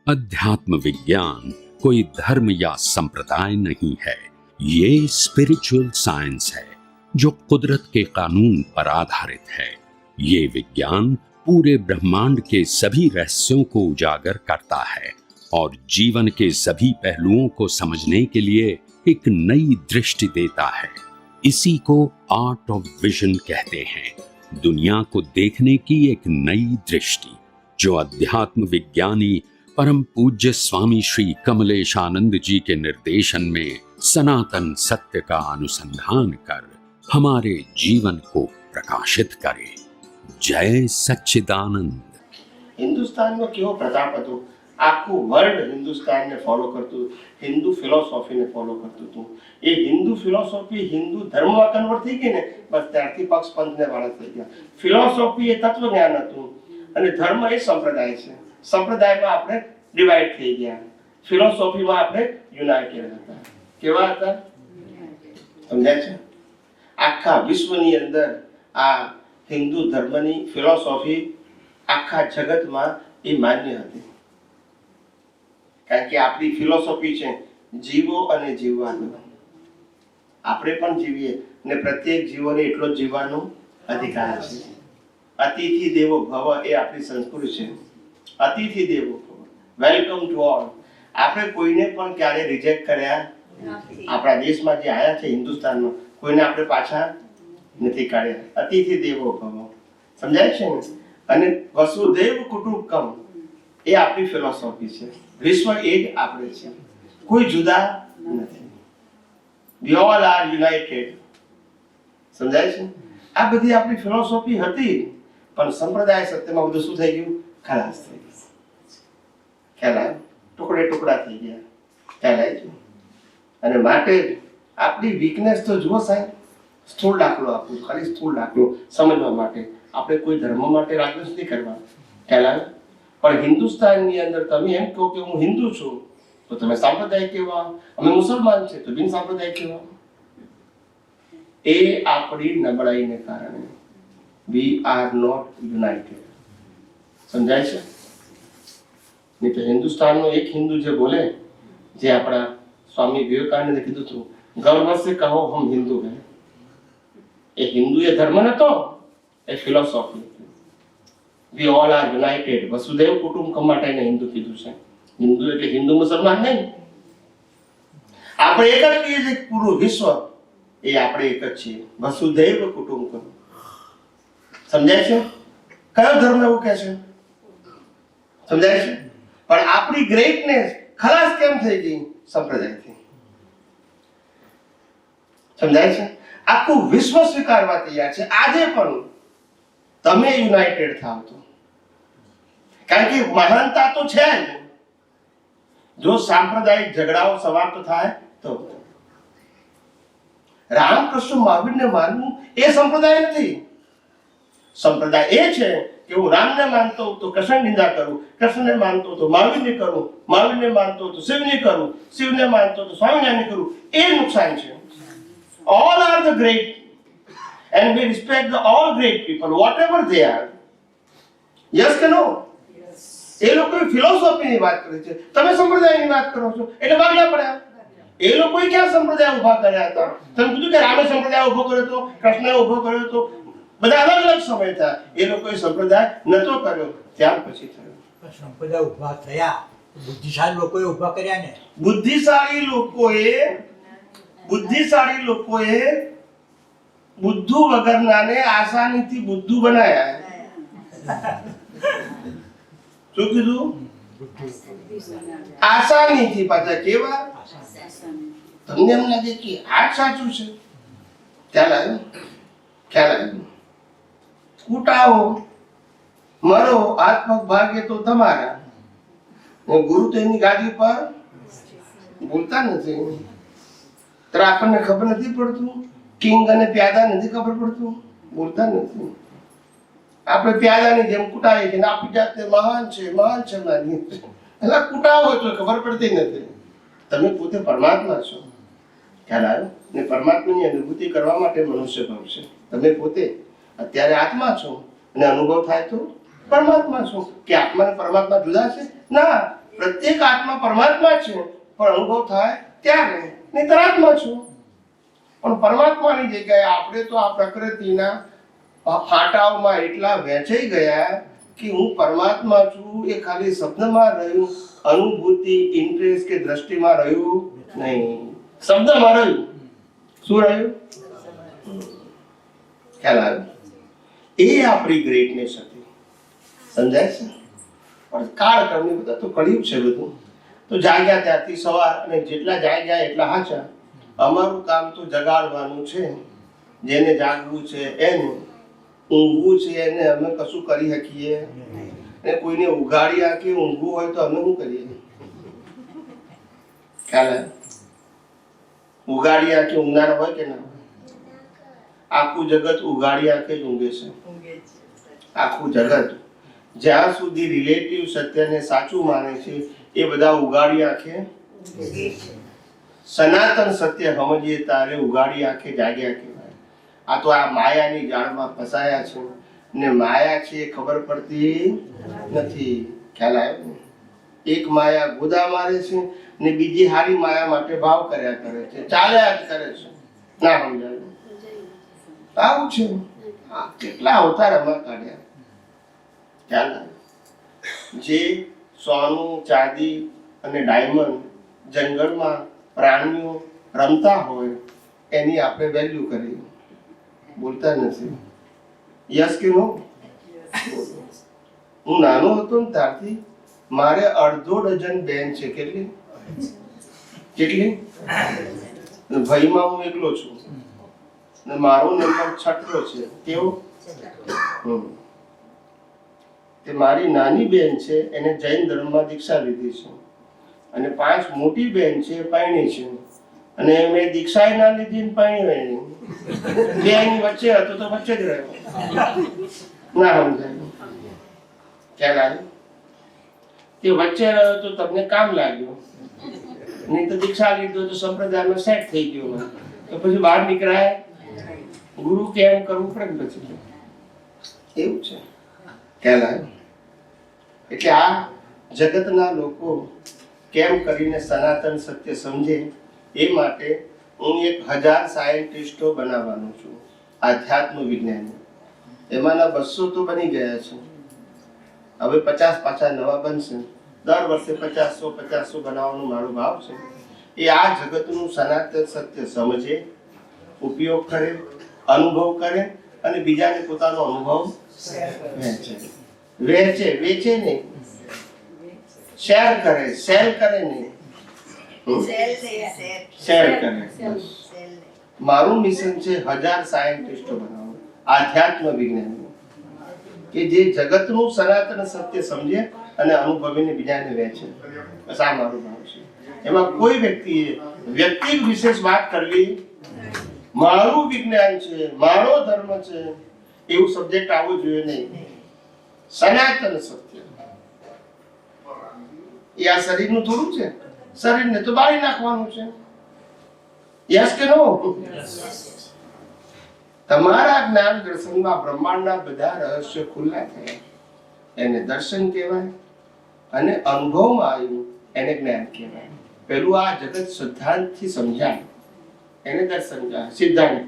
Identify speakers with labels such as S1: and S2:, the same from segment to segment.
S1: अध्यात्म विज्ञान कोई धर्म या संप्रदाय नहीं है, ये स्पिरिचुअल साइंस है जो कुदरत के कानून पर आधारित है। ये विज्ञान पूरे ब्रह्मांड के सभी रहस्यों को उजागर करता है और जीवन के सभी पहलुओं को समझने के लिए एक नई दृष्टि देता है। इसी को आर्ट ऑफ विजन कहते हैं, दुनिया को देखने की एक नई दृष्टि, जो अध्यात्म विज्ञानी परम पूज्य स्वामी श्री कमलेशानंद जी के निर्देशन में सनातन सत्य का अनुसंधान कर हमारे जीवन को प्रकाशित करे। जय सच्चिदानंद।
S2: हिंदुस्तान में केवो प्रताप हतो, आखू वर्ल्ड हिंदुस्तान ने फॉलो करतु, हिंदू फिलोसॉफी ने फॉलो करतु तू। ये हिंदू फिलोसॉफी हिंदू धर्म में कन्वर्ट थी गई ने, बस त्यारथी पक्ष पंथ ने वाला थई गया। फिलोसॉफी ये तत्व ज्ञान हतुं અને ધર્મ એ સંપ્રદાય છે, સંપ્રદાયમાં આપણે ડિવાઇડ થઈ ગયા, ફિલોસોફીમાં આપણે યુનાઇટેડ હતા। કેવા હતા સમજાય છે? આખા વિશ્વની અંદર આ હિન્દુ ધર્મની ફિલોસોફી આખા જગતમાં એ માન્ય હતી, કારણ કે આપણી ફિલોસોફી છે જીવો અને જીવવાનો। આપણે પણ જીવીએ ને પ્રત્યેક જીવોને એટલો જ જીવવાનો અધિકાર છે। अतिथि देवो भव ए आपणी संस्कृति छे। अतिथि देवो भव, वेलकम टू ऑल। आपणे कोईने पण क्यारे रिजेक्ट कर्या નથી। આપણા દેશમાં જે આયા છે હિન્દુસ્તાનમાં કોઈને આપણે પાછા નથી કાઢ્યા। અતિથિ દેવો ભવ સમજાય છે ને? અને વસુધૈવ કુટુંબકમ એ આપણી ફિલોસોફી છે। વિશ્વ એક આપણે છે, કોઈ જુદા નથી। We all are United. સમજાય છે? આ બધી આપણી ફિલોસોફી હતી, પણ સંપ્રદાય સત્યમાં બધું શું થઈ ગયું? ખલાસ થઈ ગયું। ખ્યાલ આવ્યો? ટુકડે ટુકડા થઈ ગયા। ખ્યાલ આવ્યો? અને માટે આપણી વીકનેસ તો જુઓ સાહેબ, સ્થૂળ દાખલો આપું, ખાલી સ્થૂળ દાખલો સમજવા માટે। આપણે કોઈ ધર્મ માટે રાગદ્વેષ નથી કરવા। ખ્યાલ આવ્યો? પણ હિન્દુસ્તાનની અંદર તમે એમ કહો કે હું હિન્દુ છું તો તમે સાંપ્રદાયિક કહેવા, અમે મુસલમાન છે તો બિન સાંપ્રદાયિક કહેવા। એ આપણી નબળાઈને કારણે we are not united। સમજાય છે? નહીં તો હિન્દુસ્તાનનો એક હિન્દુ જે બોલે, જે આપણા સ્વામી વિવેકાનંદે કીધું હતું, ગર્વ से कहो हम हिंदू हैं। એ હિન્દુ એ ધર્મ નતો, એ ફિલોસોફી હતી। we all are united। વસુદેવ કુટુંબકમ માટેને હિન્દુ કીધું છે। હિન્દુ એટલે હિન્દુ મુસલમાન નહીં, આપણે એક જ કહીએ છીએ, પૂરું વિશ્વ એ આપણે એક જ છીએ। વસુધૈવ કુટુંબકમ। સમજાય છે? કયો ધર્મ એવું કહે છે? સમજાય છે? પણ આપણી ગ્રેટનેસ ખલાસ કેમ થઈ ગઈ? સંપ્રદાયથી। સમજાય છે? આખું વિશ્વ સ્વીકારવા તૈયાર છે આજે પણ। તમે યુનાઇટેડ થાવ તો, કારણ કે મહાનતા તો છે જ। જો સાંપ્રદાયિક ઝઘડાઓ સમાપ્ત થાય તો રામકૃષ્ણ મહાવીરને માનવું એ સંપ્રદાય નથી। સંપ્રદાય એ છે કે હું રામને માનતો તો કૃષ્ણ નિંદા કરું, કૃષ્ણને માનતો તો મહાવીરને કરું, મહાવીરને માનતો તો શિવને કરું, શિવને માનતો તો સ્વામિનારાયણને કરું। એ નુકસાન છે। all are the great and we respect the all great people whatever they are। yes કે no? એ લોકો ફિલોસોફીની વાત કરે છે, તમે સંપ્રદાયની વાત કરો છો એટલે ભાગ્યા પડ્યા। એ લોકોએ ક્યાં સંપ્રદાય ઉભા કર્યા હતા? તમે કીધું કે રામે સંપ્રદાય ઉભો કર્યો હતો, કૃષ્ણએ ઉભો કર્યો હતો, બધા અલગ અલગ સમય થયા। એ લોકોએ સંપ્રદાય નતો કર્યો, ત્યાર પછી થયો।
S3: સંપ્રદાય ઉભા થયા, બુદ્ધિશાળી લોકોએ ઉભા કર્યા ને। બુદ્ધિશાળી લોકોએ બુદ્ધુ વગરનાને આસાનીથી બુદ્ધુ બનાયા। શું કીધું? આસાનીથી। પાછા કેવા? તમને એમ લાગે કે આ સાચું છે? ખ્યાલ આવ્યો? ખ્યાલ આવ્યો? કૂટાવો, મરો, હાથ પગ ભાગે તો તમારા। ગુરુ તો એની ગાદી પર બોલતા નથી। ત્યારે આપણને ખબર નથી પડતું, કિંગ અને પ્યાદા નથી ખબર પડતું, બોલતા નથી। આપણે પ્યાદાની જેમ કૂટાઈએ કે આપણી જાતે મહાન છે, મહાન છે માની, એટલે કૂટાવો છો, ખબર પડતી નથી। તમે પોતે પરમાત્મા છો। ખ્યાલ આવ્યો? ને પરમાત્માની અનુભૂતિ કરવા માટે મનુષ્ય ભાવ છે। તમે પોતે અત્યારે આત્મા છો અને અનુભવ થાય તો પરમાત્મા છો। કે આત્મા અને પરમાત્મા જુદા છે? ના,
S2: પ્રત્યેક આત્મા પરમાત્મા છે, પણ અનુભવ થાય ત્યારે નહીંતર આત્મા છું. પણ પરમાત્માની જગ્યાએ આપણે તો આ પ્રકૃતિના ફાટાઓમાં એટલા વહેંચાઈ ગયા કે હું પરમાત્મા છું એ ખાલી શબ્દમાં રહ્યું, અનુભૂતિ, ઇન્ટરેસ્ટ કે દ્રષ્ટિમાં રહ્યું નહીં, શબ્દમાં રહ્યું. શું રહ્યું? ખ્યાલ આવ્યો? એ આપણી ગ્રેટનેસ હતી. સમજાય છે? પણ કાળક્રમની બધા તો કળિયુગ છે બધું. તો જાગ્યા ત્યાંથી સવાર, અને જેટલા જાગ્યા એટલા હાચા. અમારું કામ તો જગાડવાનું છે. જેને જાગવું છે એને, ઊંઘવું છે એને અમે કશું કરી શકીએ. અને કોઈને ઉગાડી આંખે ઊંઘવું હોય તો અમે શું કરીએ? ખ્યાલ આવે? ઉગાડી આંખે ઊંઘનાર હોય કે ના? આખું જગત ઉગાડી આંખે જ ઊંઘે છે. આખું જગત જ્યાં સુધી રિલેટિવ સત્યને સાચું માને છે એ બધા ઉગાડી આંખે. સનાતન સત્ય સમજીએ તારે ઉગાડી આંખે જાગ્યા કહેવાય. આ તો આ માયાની જાળમાં ફસાયા છે, ને માયા છે એ ખબર પડતી નથી. ખ્યાલ આવ્યો? એક માયા ગોદા મારે છે ને બીજી હારી માયા માટે ભાવ કર્યા કરે છે, ચાલ્યા જ કરે છે. ના સમજાયું? આવું છે. કેટલા અવતાર આમાં કાઢ્યા. ખ્યાલ આવે? જે સોનું, ચાંદી અને ડાયમંડ જંગલમાં પ્રાણીઓ રમતા હોય એની આપણે વેલ્યુ કરી, બોલતા નથી. યસ કે નો? હું નાનો હતો ને ત્યારથી મારે અડધો ડઝન બેન છે. કેટલી? ભાઈમાં હું એકલો છું ને મારો નંબર 6 છે. કેવો? તે મારી નાની બેન છે, એને જૈન ધર્મમાં દીક્ષા લીધી છે, અને 5 મોટી બેન છે, પરણી છે, અને મેં દીક્ષા ના લીધી ને પરણી નહીં. બે એની વચ્ચે હતો તો વચ્ચે જ રહ્યો. ના સમજાય? ખ્યાલ આવે? તે વચ્ચે રહ્યો તો તમને કામ લાગ્યું, નહીં તો દીક્ષા લીધો તો સંપ્રદાયમાં સેટ થઈ ગયો, તો પછી બહાર નીકળાય. ગુરુ કેમ કરવું પડે ને પછી. એવું છે. ખ્યાલ આવે? એટલે આ જગતના લોકો કેમ કરીને સનાતન સત્ય સમજે એ માટે હું 1000 સાયન્ટિસ્ટો બનાવવાનો છું. આધ્યાત્મ વિજ્ઞાન એમાંના 200 તો બની ગયા છે. હવે 50 પાછા નવા બનશે. દર વર્ષે 50 બનાવવાનો મારો ભાવ છે. એ આ જગતનું સનાતન સત્ય સમજે, ઉપયોગ કરે, અનુભવ કરે, અને બીજાને પોતાનો અનુભવ વેચે નહીં, શેર કરે, સેલ કરે નહીં, શેર કરે. મારું મિશન છે 1000 સાયન્ટિસ્ટો બનાવવાનું, આધ્યાત્મ વિજ્ઞાન, કે જે જગતનું સનાતન સત્ય સમજે અને અનુભવીને બીજાને વેચે. બસ આ મારો ભાવ છે. એમાં કોઈ વ્યક્તિએ વ્યક્તિગત વિશેષ વાત કરવી, મારું વિજ્ઞાન છે, મારો ધર્મ છે, એવું સબ્જેક્ટ આવવું જોઈએ નહીં. સનાતન સત્ય એ આ શરીરનું થોડું છે. શરીરને તો બાળી નાખવાનું છે. યસ કે નો? તમારા જ્ઞાન દર્શનમાં બ્રહ્માંડના બધા રહસ્યો ખુલ્લા થયા, એને દર્શન કહેવાય, અને અનુભવમાં આવ્યું એને જ્ઞાન કહેવાય. પેલું આ જગત સિદ્ધાંતથી સમજાય એને દર્શન કહેવાય, સિદ્ધાંત.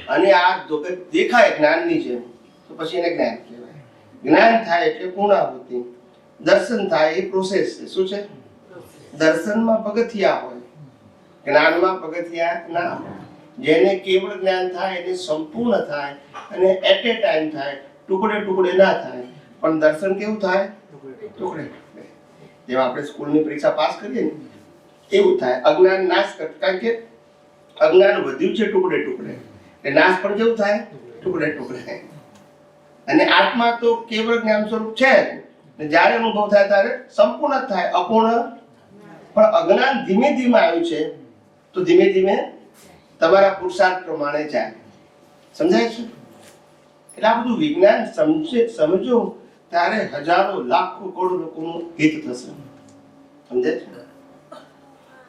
S2: અને આ જગત દેખાય જ્ઞાનની જેમ તો પછી એને જ્ઞાન કહેવાય. જ્ઞાન થાય એટલે પૂર્ણાહુતિ, દર્શન થાય એ પ્રોસેસ છે. શું છે? દર્શનમાં પગથિયા હોય, જ્ઞાનમાં પગથિયા ના હોય. જેને કેવળ જ્ઞાન થાય એને સંપૂર્ણ થાય, અને એટ એ ટાઈમ થાય, ટુકડે ટુકડે ના થાય. પણ દર્શન કેવું થાય? ટુકડે ટુકડે. જેવા આપણે સ્કૂલની પરીક્ષા પાસ કરીએ ને એવું થાય. અજ્ઞાન નાશ કર, કારણ કે અજ્ઞાન વધ્યું છે ટુકડે ટુકડે, એટલે નાશ પણ કેવું થાય? ટુકડે ટુકડે. અને આત્મા તો કેવળ જ્ઞાન સ્વરૂપ છે, ને જ્યારે અનુભવ થાય ત્યારે સંપૂર્ણ થાય, અપૂર્ણ. પણ અજ્ઞાન ધીમે ધીમે આવ્યું છે, તો ધીમે ધીમે તમારા પુરુષાર્થ પ્રમાણે જાય. સમજાય છે? એટલે આ બધું વિજ્ઞાન સમજો ત્યારે હજારો લાખો કરોડો લોકોનું હિત થશે. સમજાય છે?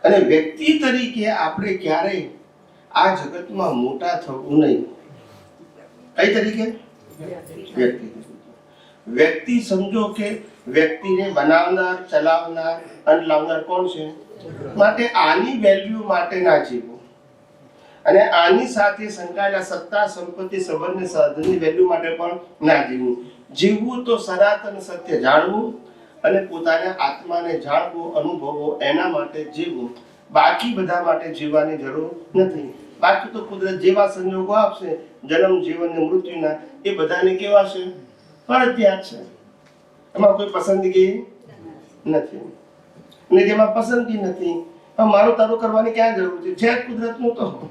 S2: અને વ્યક્તિ તરીકે આપણે ક્યારેય આ જગતમાં મોટા થવું નહીં. કઈ તરીકે? વ્યક્તિ સમજો કે વ્યક્તિને બનાવનાર, ચલાવનાર અને લાવનાર કોણ છે? માટે આની વેલ્યુ માટે ના જીવવું અને આની સાથે સંકળાયેલા સત્તા, સંપત્તિ, સંબંધ, સાધનની વેલ્યુ માટે પણ ના જીવવું. જીવવું તો સનાતન સત્ય જાણવું અને પોતાના આત્માને જાણવો, અનુભવવો, એના માટે જીવવું. બાકી બધા માટે જીવવાની જરૂર નથી. બાકી તો કુદરત જેવા સંજોગો આપશે, જન્મ, જીવન ને મૃત્યુના, એ બધાને કેવા છે? ફરજિયાત છે. એમાં કોઈ પસંદગી નથી. અને જેમાં પસંદગી નથી, મારું તારું કરવાની ક્યાં જરૂર છે? છે કુદરતનું તો.